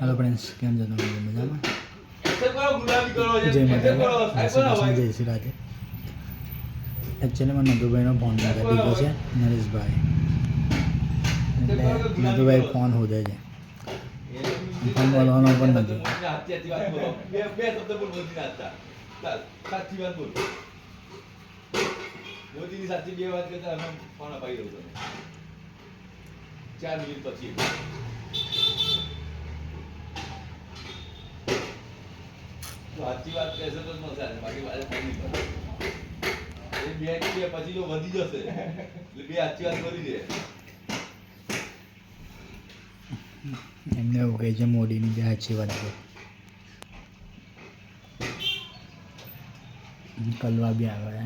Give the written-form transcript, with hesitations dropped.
Hello friends, કેમ છો તમે? મજામાં? જય માતા, જય શ્રી રાધે. એકચ્યુઅલીમાં નંદુભાઈનો ફોન લગાવી દીધો છે નરેશભાઈ, એટલે નંદુભાઈ ફોન હોદે છે, ફોન બોલવાનો પણ નથી. મોદીની સાચી બે વાત કરતા અમે ફોન અપાઈ દઉં તમે 4 મિનિટ પછી સાચી વાત કહેશે તો ન ચાલે, બાકી વાત થઈ નહીં કરે. એ બે પછી જો વધી જશે એટલે બે સાચી વાત કરી દે. એમને એવું કહે છે મોદીની બે સાચી વાત છે. કલવા બી આગળ